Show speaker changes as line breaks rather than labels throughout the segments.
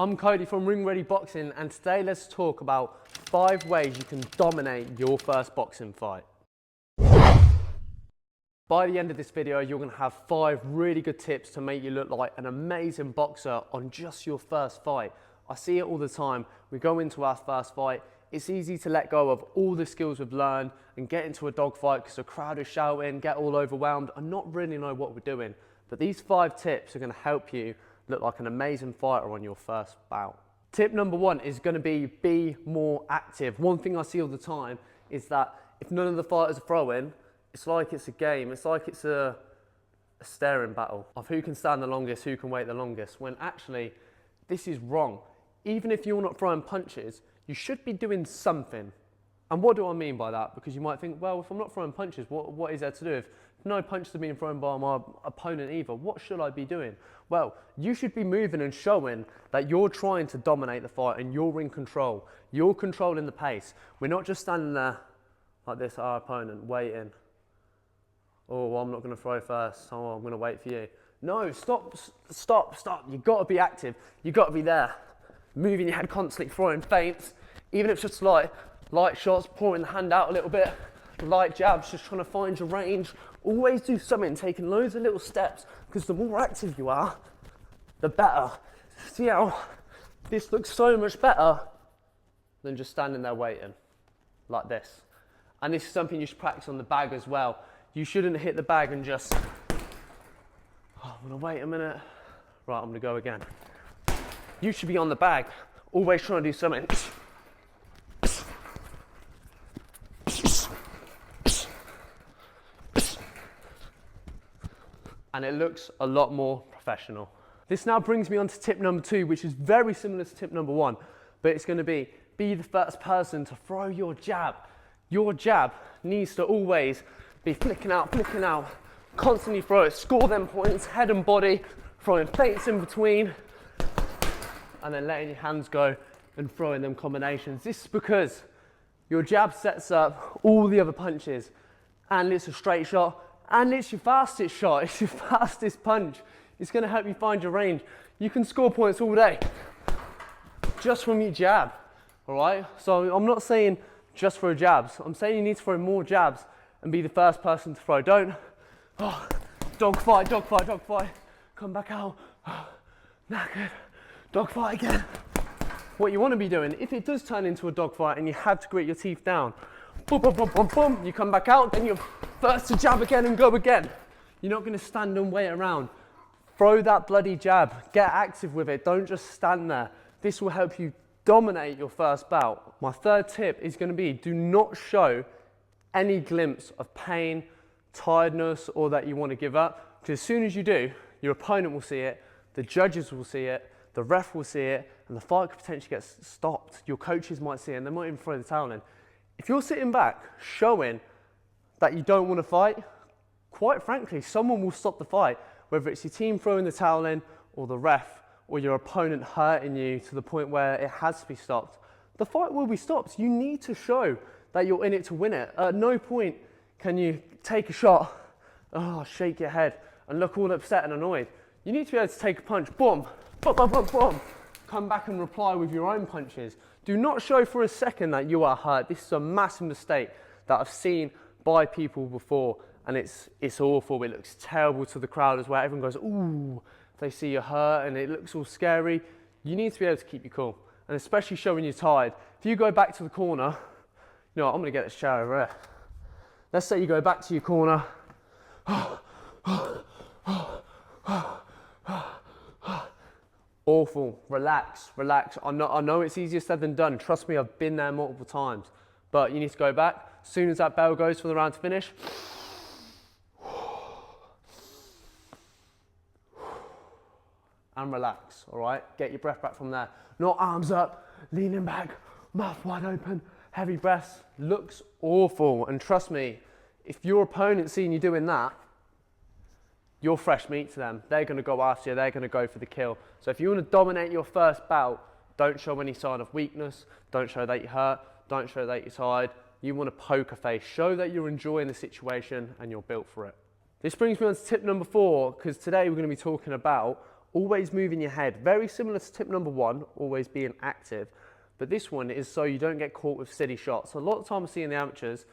I'm Cody from RingReadyBoxing, and today let's talk about 5 ways you can dominate your first boxing fight. By the end of this video, you're going to have 5 really good tips to make you look like an amazing boxer on just your first fight. I see it all the time. We go into our first fight, it's easy to let go of all the skills we've learned and get into a dogfight because the crowd is shouting, get all overwhelmed and not really know what we're doing. But these 5 tips are going to help you look like an amazing fighter on your first bout. Tip number 1 is going to be more active. One thing I see all the time is that if none of the fighters are throwing, it's like it's a game. It's like it's a staring battle of who can stand the longest, who can wait the longest, when actually this is wrong. Even if you're not throwing punches, you should be doing something. And what do I mean by that? Because you might think, well, if I'm not throwing punches, what is there to do? If no punches are being thrown by my opponent either, what should I be doing? Well, you should be moving and showing that you're trying to dominate the fight and you're in control. You're controlling the pace. We're not just standing there like this, our opponent, waiting. Oh, well, I'm not going to throw first. Oh, I'm going to wait for you. No, stop. You've got to be active. You've got to be there. Moving your head constantly, throwing feints. Even if it's just light shots, pouring the hand out a little bit, light jabs, just trying to find your range. Always do something, taking loads of little steps, because the more active you are, the better. See how this looks so much better than just standing there waiting, like this. And this is something you should practice on the bag as well. You shouldn't hit the bag and just, I'm gonna wait a minute. Right, I'm gonna go again. You should be on the bag, always trying to do something. And it looks a lot more professional. This now brings me on to tip number 2, which is very similar to tip number 1, but it's going to be the first person to throw your jab. Your jab needs to always be flicking out, constantly throw it, score them points, head and body, throwing feints in between, and then letting your hands go and throwing them combinations. This is because your jab sets up all the other punches, and it's a straight shot, and it's your fastest shot, it's your fastest punch. It's going to help you find your range. You can score points all day just from your jab, all right? So I'm not saying just throw jabs. I'm saying you need to throw more jabs and be the first person to throw. Don't, dogfight, come back out, knackered, dogfight again. What you want to be doing, if it does turn into a dogfight and you have to grit your teeth down, boom, boom, boom, boom, boom, you come back out, then you're first to jab again and go again. You're not going to stand and wait around. Throw that bloody jab. Get active with it. Don't just stand there. This will help you dominate your first bout. My 3rd tip is going to be, do not show any glimpse of pain, tiredness, or that you want to give up. Because as soon as you do, your opponent will see it, the judges will see it, the ref will see it, and the fight could potentially get stopped. Your coaches might see it, and they might even throw the towel in. If you're sitting back showing that you don't want to fight, quite frankly, someone will stop the fight, whether it's your team throwing the towel in, or the ref, or your opponent hurting you to the point where it has to be stopped. The fight will be stopped. You need to show that you're in it to win it. At no point can you take a shot, shake your head, and look all upset and annoyed. You need to be able to take a punch, boom, boom, boom, boom, boom. Come back and reply with your own punches. Do not show for a second that you are hurt. This is a massive mistake that I've seen by people before, and it's awful. It looks terrible to the crowd as well. Everyone goes, ooh, they see you hurt and it looks all scary. You need to be able to keep you cool, and especially showing you're tired. If you go back to the corner, you know what, I'm gonna get this chair over here. Let's say you go back to your corner. Awful, relax. I know it's easier said than done. Trust me, I've been there multiple times. But you need to go back. As soon as that bell goes for the round to finish, and relax, all right? Get your breath back from there. Not arms up, leaning back, mouth wide open, heavy breaths. Looks awful. And trust me, if your opponent's seeing you doing that, you're fresh meat to them. They're going to go after you. They're going to go for the kill. So if you want to dominate your first bout, don't show any sign of weakness. Don't show that you're hurt. Don't show that you're tired. You want to poker face. Show that you're enjoying the situation and you're built for it. This brings me on to tip number 4, because today we're going to be talking about always moving your head. Very similar to tip number 1, always being active. But this one is so you don't get caught with steady shots. So a lot of times I see in the amateurs,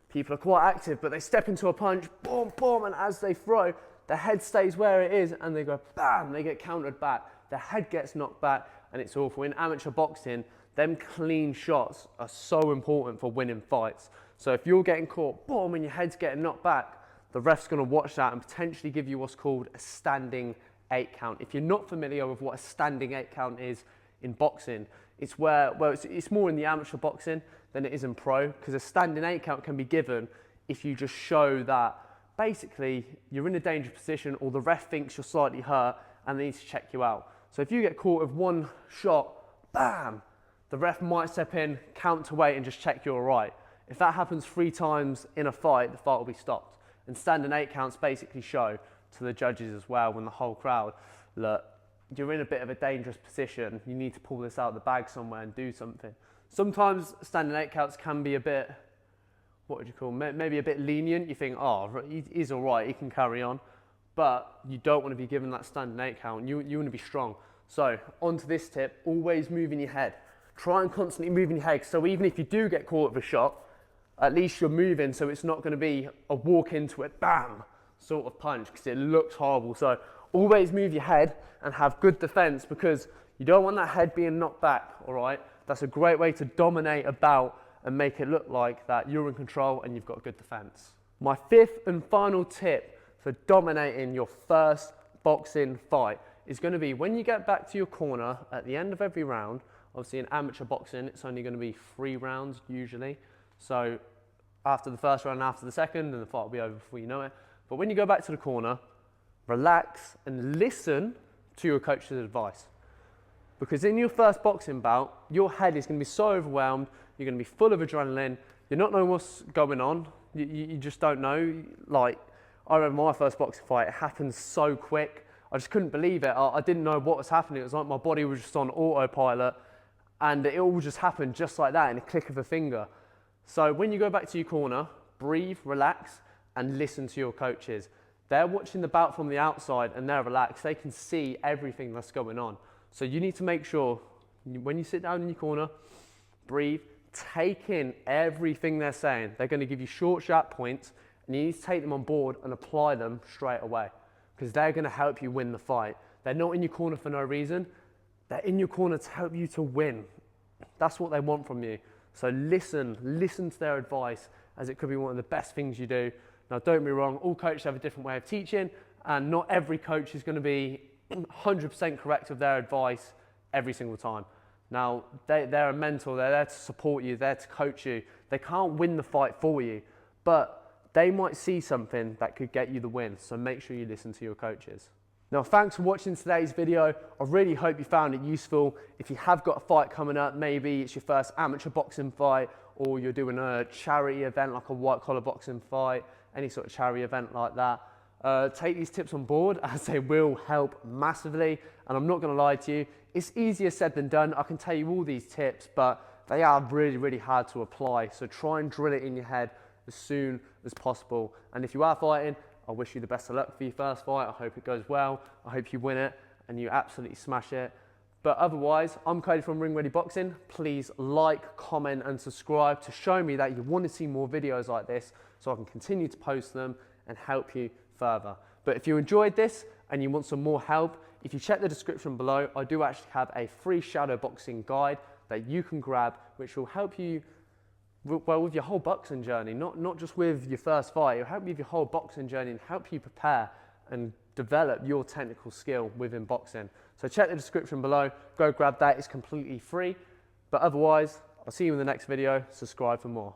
people are quite active, but they step into a punch, boom, boom, and as they throw, the head stays where it is, and they go, bam, they get countered back. The head gets knocked back, and it's awful. In amateur boxing, them clean shots are so important for winning fights. So if you're getting caught, boom, and your head's getting knocked back, the ref's gonna watch that and potentially give you what's called a standing 8 count. If you're not familiar with what a standing 8 count is in boxing, it's where, well, it's more in the amateur boxing than it is in pro, because a standing 8 count can be given if you just show that basically you're in a dangerous position or the ref thinks you're slightly hurt and they need to check you out. So if you get caught with one shot, bam, the ref might step in, count to weight and just check you're all right. If that happens 3 times in a fight, the fight will be stopped. And standing 8 counts basically show to the judges as well, when the whole crowd, look, you're in a bit of a dangerous position, you need to pull this out of the bag somewhere and do something. Sometimes standing 8 counts can be a bit, what would you call, maybe a bit lenient. You think, oh, he's all right, he can carry on. But you don't want to be given that standing 8 count, you want to be strong. So onto this tip, always moving your head. Try and constantly moving your head, so even if you do get caught with a shot, at least you're moving, so it's not going to be a walk into it, bam, sort of punch, because it looks horrible. So always move your head and have good defense, because you don't want that head being knocked back, all right? That's a great way to dominate a bout and make it look like that you're in control and you've got good defense. My 5th and final tip for dominating your first boxing fight is going to be when you get back to your corner at the end of every round. Obviously in amateur boxing, it's only going to be 3 rounds usually. So after the first round and after the second, and the fight will be over before you know it. But when you go back to the corner, relax and listen to your coach's advice. Because in your first boxing bout, your head is going to be so overwhelmed, you're going to be full of adrenaline, you're not knowing what's going on, you just don't know. Like, I remember my first boxing fight, it happened so quick, I just couldn't believe it. I didn't know what was happening. It was like my body was just on autopilot, and it all just happened just like that in a click of a finger. So when you go back to your corner, breathe, relax, and listen to your coaches. They're watching the bout from the outside and they're relaxed. They can see everything that's going on. So you need to make sure when you sit down in your corner, breathe, take in everything they're saying. They're going to give you short, sharp points, and you need to take them on board and apply them straight away, because they're going to help you win the fight. They're not in your corner for no reason. They're in your corner to help you to win. That's what they want from you. So listen to their advice, as it could be one of the best things you do. Now, don't be wrong, all coaches have a different way of teaching, and not every coach is going to be 100% correct with their advice every single time. Now, they're a mentor, they're there to support you, they're to coach you. They can't win the fight for you, but they might see something that could get you the win, so make sure you listen to your coaches. Now, thanks for watching today's video. I really hope you found it useful. If you have got a fight coming up, maybe it's your first amateur boxing fight, or you're doing a charity event like a white collar boxing fight, any sort of charity event like that, take these tips on board, as they will help massively. And I'm not going to lie to you, it's easier said than done. I can tell you all these tips, but they are really, really hard to apply. So try and drill it in your head as soon as possible. And if you are fighting, I wish you the best of luck for your first fight. I hope it goes well. I hope you win it and you absolutely smash it. But otherwise, I'm Cody from RingReadyBoxing. Please like, comment and subscribe to show me that you want to see more videos like this, so I can continue to post them and help you further. But if you enjoyed this and you want some more help, if you check the description below, I do actually have a free shadowboxing guide that you can grab, which will help you well with your whole boxing journey, not just with your first fight. It'll help you with your whole boxing journey and help you prepare and develop your technical skill within boxing. So check the description below, go grab that, it's completely free. But otherwise, I'll see you in the next video. Subscribe for more.